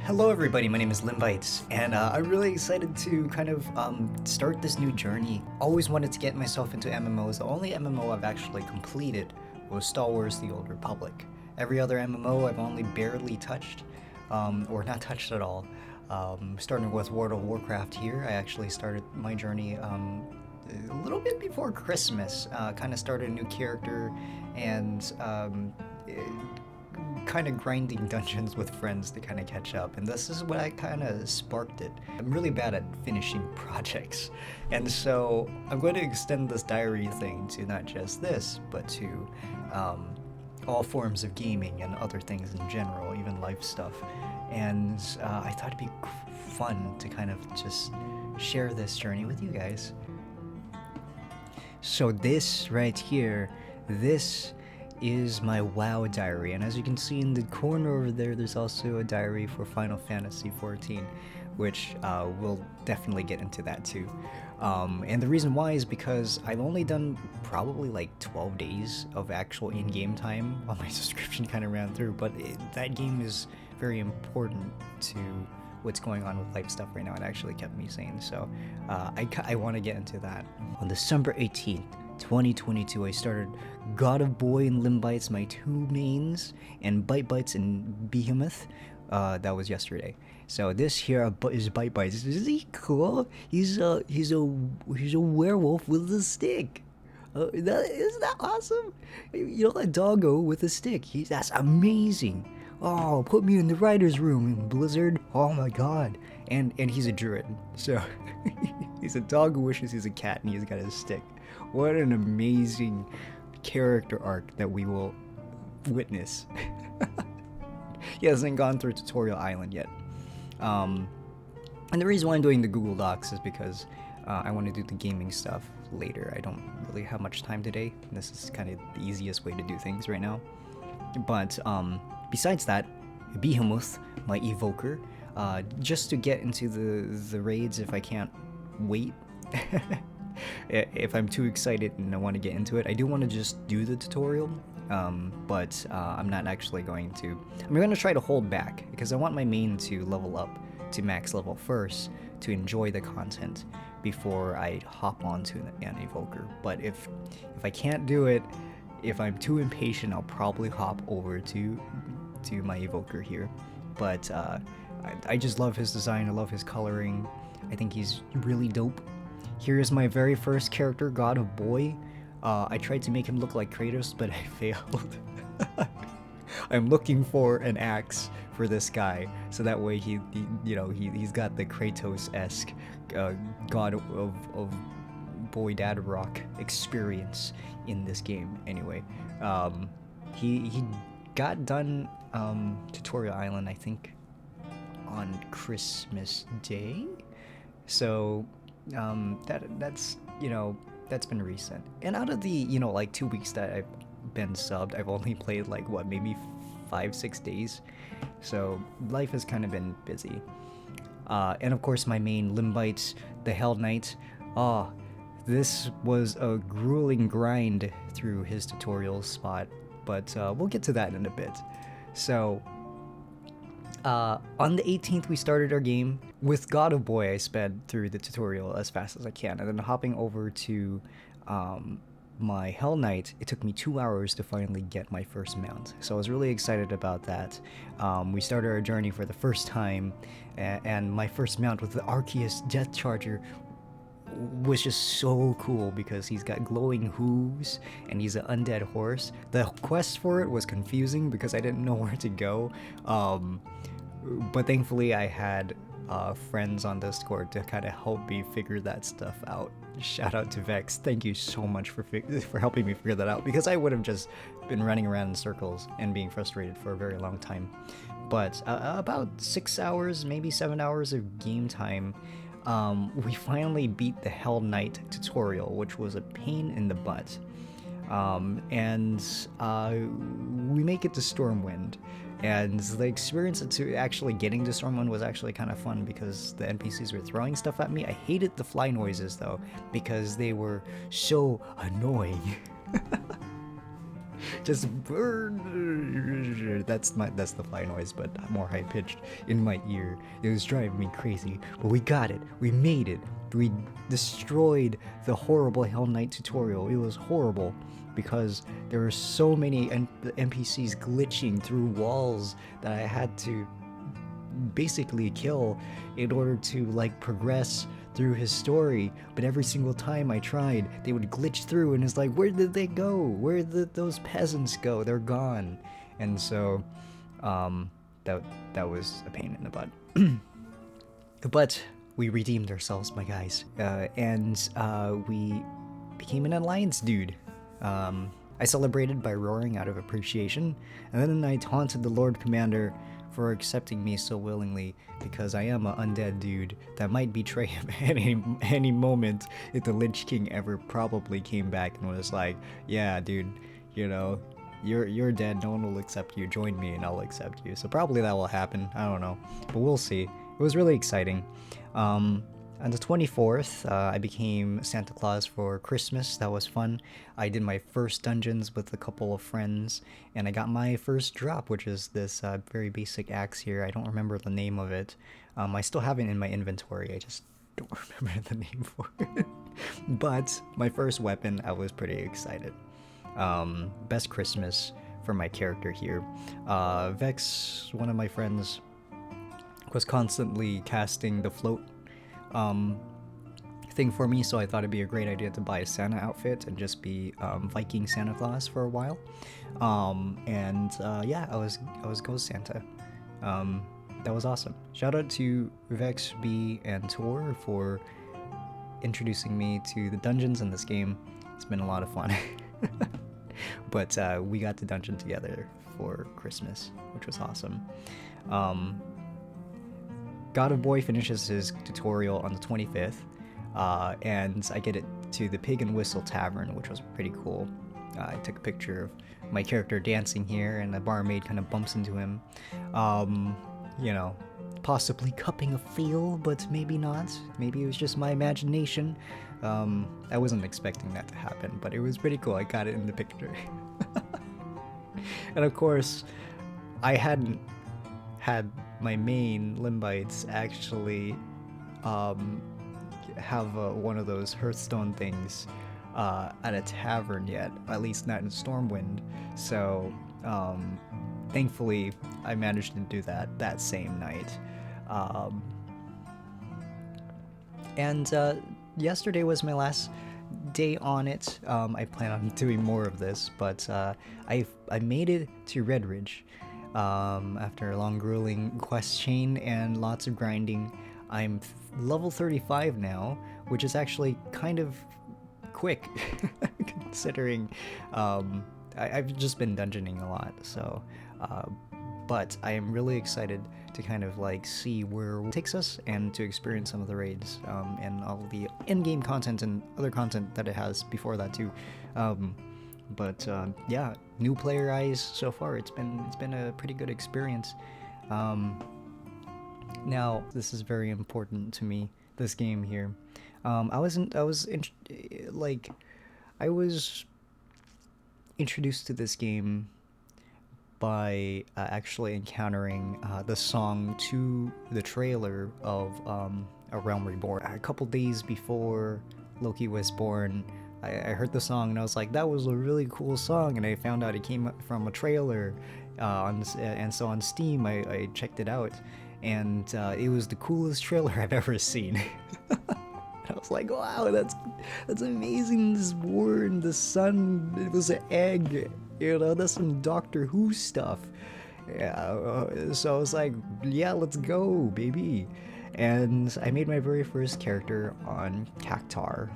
Hello everybody, my name is Limbites, and I'm really excited to kind of start this new journey. Always wanted to get myself into MMOs. The only MMO I've actually completed was Star Wars The Old Republic. Every other MMO I've only barely touched, or not touched at all. Starting with World of Warcraft here, I actually started my journey a little bit before Christmas. Kind of started a new character and kind of grinding dungeons with friends to kind of catch up, and this is what I kind of sparked it. I'm really bad at finishing projects, and so I'm going to extend this diary thing to not just this, but to all forms of gaming and other things in general, even life stuff. And I thought it'd be fun to kind of just share this journey with you guys. So this right here, this is my WoW diary, and as you can see in the corner over there, there's also a diary for Final Fantasy 14, which we'll definitely get into that too. And the reason why is because I've only done probably like 12 days of actual in-game time while my subscription kind of ran through, but that game is very important to what's going on with life stuff right now. It actually kept me sane, so I want to get into that. On December 18th, 2022, I started God of Boy and Limbites, my two mains, and Bite Bites and Behemoth. That was yesterday. So this here is Bite Bites. Is he cool? He's a werewolf with a stick. Isn't that awesome? You know, a doggo with a stick. That's amazing. Oh, put me in the writer's room in Blizzard. Oh my god. And he's a druid. So he's a dog who wishes he's a cat and he's got his stick. What an amazing character arc that we will witness. He hasn't gone through Tutorial Island yet. And the reason why I'm doing the Google Docs is because I want to do the gaming stuff later. I don't really have much time today. This is kind of the easiest way to do things right now. But besides that, Behemoth, my evoker, just to get into the raids if I can't wait. If I'm too excited and I want to get into it, I do want to just do the tutorial, but I'm not actually going to. I'm going to try to hold back because I want my main to level up to max level first to enjoy the content before I hop onto an evoker. But if I can't do it, if I'm too impatient, I'll probably hop over to my evoker here. But I just love his design. I love his coloring. I think he's really dope. Here is my very first character, God of Boy. I tried to make him look like Kratos, but I failed. I'm looking for an axe for this guy, so that way he's got the Kratos-esque God of Boy Dad Rock experience in this game. Anyway, he got done Tutorial Island, I think, on Christmas Day. So that's been recent. And out of the like 2 weeks that I've been subbed, I've only played like maybe 5-6 days. So life has kind of been busy. And of course my main Limbites, the Hell Knight. This was a grueling grind through his tutorial spot, but we'll get to that in a bit. So on the 18th, we started our game. With God of Boy, I sped through the tutorial as fast as I can, and then hopping over to my Hell Knight, it took me 2 hours to finally get my first mount. So I was really excited about that. We started our journey for the first time, and my first mount with the Arceus Death Charger was just so cool because he's got glowing hooves and he's an undead horse. The quest for it was confusing because I didn't know where to go. But thankfully I had friends on Discord to kind of help me figure that stuff out. Shout out to Vex. Thank you so much for helping me figure that out, because I would have just been running around in circles and being frustrated for a very long time. But about 6 hours, maybe 7 hours of game time, we finally beat the Hell Knight tutorial, which was a pain in the butt. And we make it to Stormwind. And the experience to actually getting to Stormwind was actually kind of fun because the NPCs were throwing stuff at me. I hated the fly noises though, because they were so annoying. Just burn. That's the fly noise, but more high pitched in my ear. It was driving me crazy, but we got it. We made it. We destroyed the horrible Hell Knight tutorial. It was horrible because there were so many NPCs glitching through walls that I had to basically kill in order to like progress through his story. But every single time I tried, they would glitch through, and it's like, where did they go? Where did those peasants go? They're gone. And so that was a pain in the butt. But we redeemed ourselves, my guys, and we became an alliance dude. I celebrated by roaring out of appreciation, and then I taunted the Lord Commander for accepting me so willingly, because I am an undead dude that might betray him at any moment if the Lich King ever probably came back and was like, yeah, dude, you know, you're dead, no one will accept you, join me and I'll accept you. So probably that will happen, I don't know, but we'll see. It was really exciting. On the 24th, I became Santa Claus for Christmas. That was fun. I did my first dungeons with a couple of friends, and I got my first drop, which is this very basic axe here. I don't remember the name of it. I still have it in my inventory. I just don't remember the name for it. But my first weapon, I was pretty excited. Best Christmas for my character here. Vex, one of my friends, was constantly casting the float thing for me, so I thought it'd be a great idea to buy a Santa outfit and just be Viking Santa Claus for a while. Yeah, I was Ghost Santa. That was awesome. Shout out to Vex, B, and Tor for introducing me to the dungeons in this game. It's been a lot of fun. But we got the dungeon together for Christmas, which was awesome. God of Boy finishes his tutorial on the 25th, and I get it to the Pig and Whistle Tavern, which was pretty cool. I took a picture of my character dancing here, and the barmaid kind of bumps into him. You know, possibly cupping a feel, but maybe not. Maybe it was just my imagination. I wasn't expecting that to happen, but it was pretty cool. I got it in the picture. And of course, I hadn't had my main Limbites actually have one of those Hearthstone things at a tavern yet, at least not in Stormwind. So thankfully I managed to do that same night. Yesterday was my last day on it. I plan on doing more of this, but I made it to Redridge. After a long grueling quest chain and lots of grinding. I'm level 35 now, which is actually kind of quick considering I've just been dungeoning a lot, so but I am really excited to kind of like see where it takes us and to experience some of the raids and all the in-game content and other content that it has before that too. But yeah, new player eyes so far. It's been a pretty good experience. Now this is very important to me. This game here, I was introduced to this game by actually encountering the song to the trailer of A Realm Reborn. A couple days before Loki was born, I heard the song and I was like, that was a really cool song, and I found out it came from a trailer, and so on Steam I checked it out, and it was the coolest trailer I've ever seen. And I was like, wow, that's amazing. This born, the sun, it was an egg, you know, that's some Doctor Who stuff. Yeah, so I was like, yeah, let's go, baby. And I made my very first character on Cactar.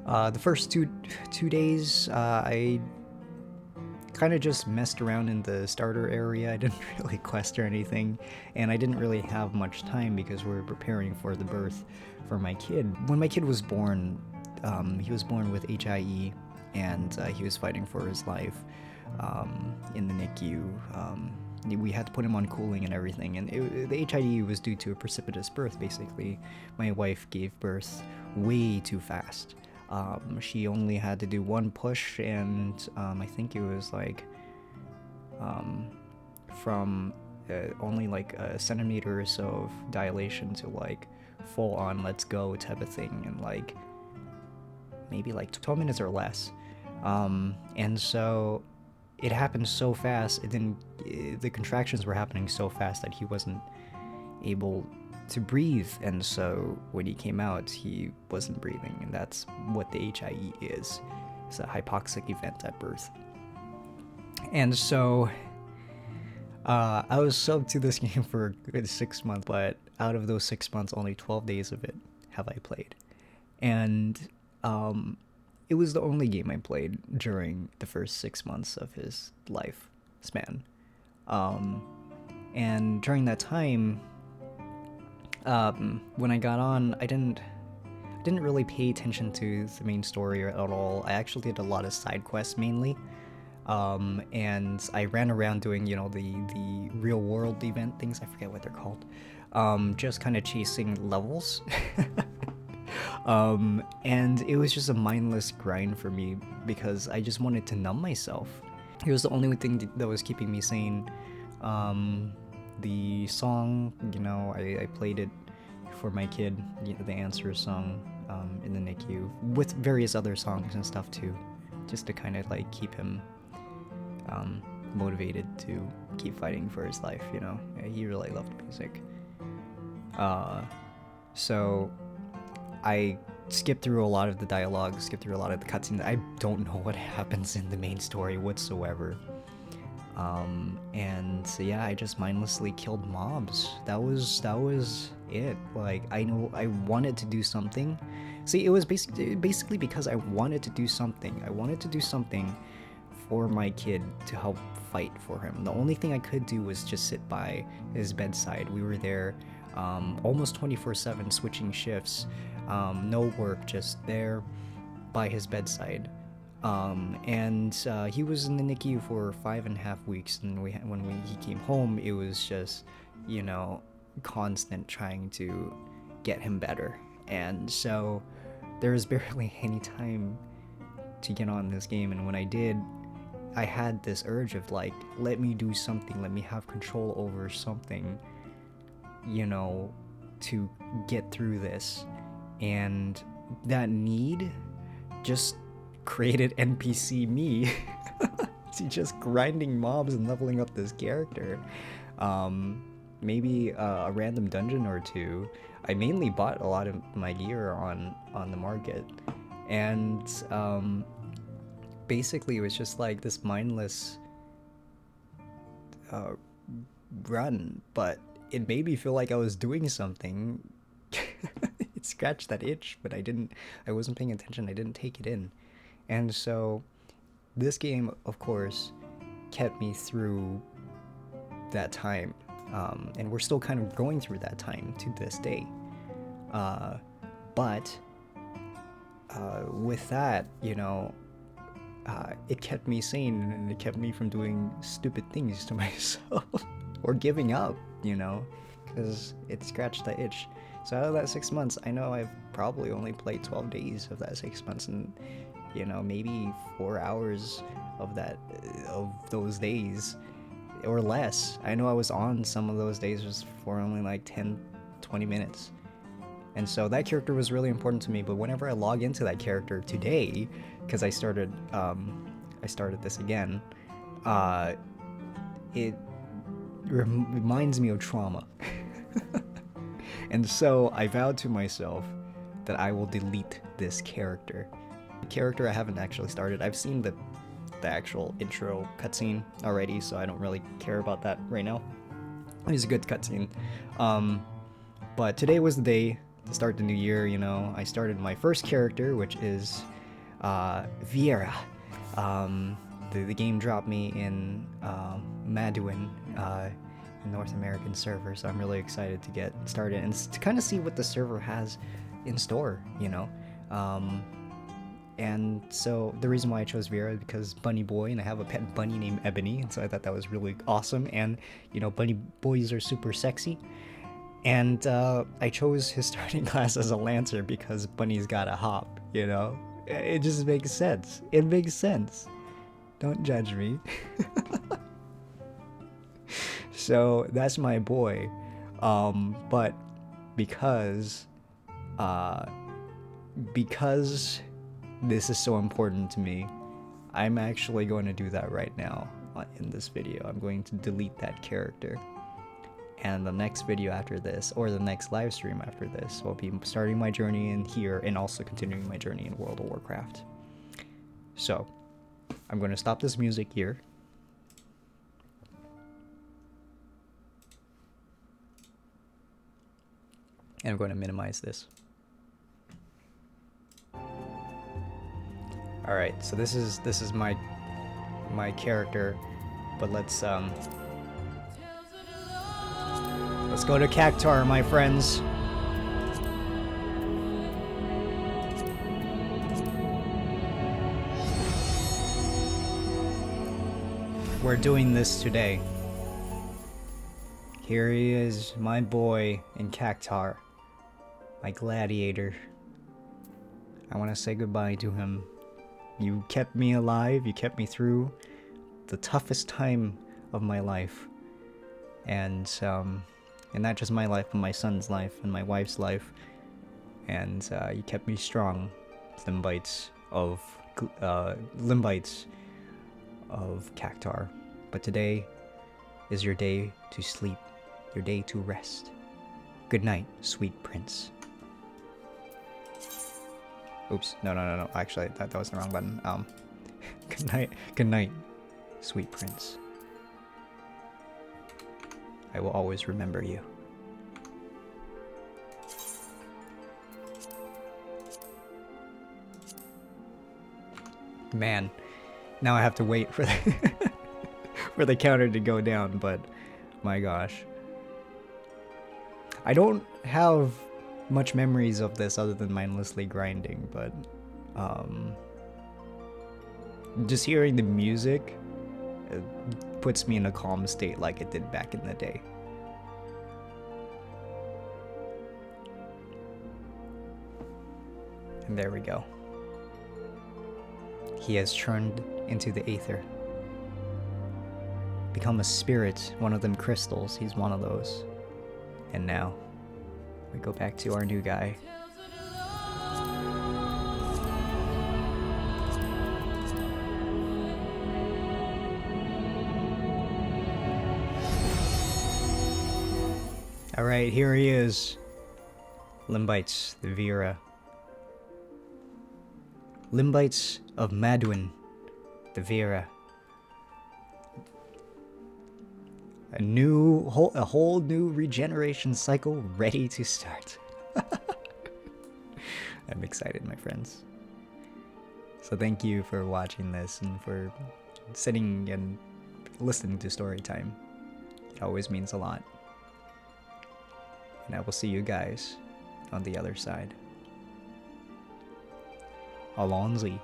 The first two days, I kind of just messed around in the starter area. I didn't really quest or anything, and I didn't really have much time because we were preparing for the birth for my kid. When my kid was born, he was born with HIE, and he was fighting for his life in the NICU. We had to put him on cooling and everything, and the HIE was due to a precipitous birth, basically. My wife gave birth way too fast. She only had to do one push, and I think it was like from only like a centimeter or so of dilation to like full on let's go type of thing in like maybe like 12 minutes or less. And so it happened so fast, the contractions were happening so fast that he wasn't able to breathe, and so when he came out he wasn't breathing, and that's what the HIE is. It's a hypoxic event at birth. And so I was subbed to this game for a good 6 months, but out of those 6 months only 12 days of it have I played, and it was the only game I played during the first 6 months of his life span. And during that time, when I got on, I didn't really pay attention to the main story at all. I actually did a lot of side quests mainly, and I ran around doing, you know, the real world event things. I forget what they're called. Just kind of chasing levels. And it was just a mindless grind for me because I just wanted to numb myself. It was the only thing that was keeping me sane. The song, you know, I played it for my kid, the Answer song, in the NICU, with various other songs and stuff too, just to kind of like keep him motivated to keep fighting for his life, you know. He really loved music. So I skipped through a lot of the dialogue, skipped through a lot of the cutscenes. I don't know what happens in the main story whatsoever. And so yeah, I just mindlessly killed mobs. That was it. Like, I know I wanted to do something. See, it was basically because I wanted to do something. I wanted to do something for my kid to help fight for him. The only thing I could do was just sit by his bedside. We were there almost 24/7, switching shifts, no work, just there by his bedside. And he was in the NICU for 5.5 weeks, and when he came home, it was just, you know, constant trying to get him better. And so there was barely any time to get on this game, and when I did, I had this urge of like, let me do something, let me have control over something, you know, to get through this. And that need just created NPC me to just grinding mobs and leveling up this character. Maybe a random dungeon or two. I mainly bought a lot of my gear on the market, and basically it was just like this mindless run, but it made me feel like I was doing something. It scratched that itch, but I wasn't paying attention, I didn't take it in. And so this game, of course, kept me through that time, and we're still kind of going through that time to this day. But with that, you know, it kept me sane, and it kept me from doing stupid things to myself or giving up, you know, because it scratched the itch. So out of that 6 months, I know I've probably only played 12 days of that 6 months, and you know, maybe 4 hours of those days or less. I know I was on some of those days just for only like 10-20 minutes. And so that character was really important to me, but whenever I log into that character today, because I started this again, it reminds me of trauma. And so I vowed to myself that I will delete this character. The character I haven't actually started. I've seen the actual intro cutscene already, so I don't really care about that right now. It's a good cutscene. But today was the day to start the new year, you know. I started my first character, which is Viera. The game dropped me in Maduin, North American server, so I'm really excited to get started and to kind of see what the server has in store, you know. And so the reason why I chose Vera is because bunny boy, and I have a pet bunny named Ebony, and so I thought that was really awesome. And you know, bunny boys are super sexy. And I chose his starting class as a Lancer because Bunny's got a hop, you know. It just makes sense. It makes sense. Don't judge me. So that's my boy. But because this is so important to me, I'm actually going to do that right now in this video. I'm going to delete that character. And the next video after this, or the next live stream after this, will be starting my journey in here and also continuing my journey in World of Warcraft. So, I'm going to stop this music here. And I'm going to minimize this. Alright, so this is my character, but let's go to Cactuar, my friends. We're doing this today. Here he is, my boy in Cactuar, my gladiator. I want to say goodbye to him. You kept me alive, you kept me through the toughest time of my life. And not just my life, but my son's life and my wife's life. And you kept me strong, Limbites of Cactuar. But today is your day to sleep, your day to rest. Good night, sweet prince. Oops, no. Actually, that was the wrong button. Good night, sweet prince. I will always remember you. Man, now I have to wait for the for the counter to go down, but my gosh. I don't have much memories of this other than mindlessly grinding, but just hearing the music, it puts me in a calm state like it did back in the day. And there we go. He has turned into the Aether. Become a spirit, one of them crystals, he's one of those. And now, we go back to our new guy. Alright, here he is. Limbites, the Vera. Limbites of Madwyn, the Vera. A whole new regeneration cycle ready to start. I'm excited, my friends. So thank you for watching this and for sitting and listening to story time. It always means a lot. And I will see you guys on the other side. Alonzi.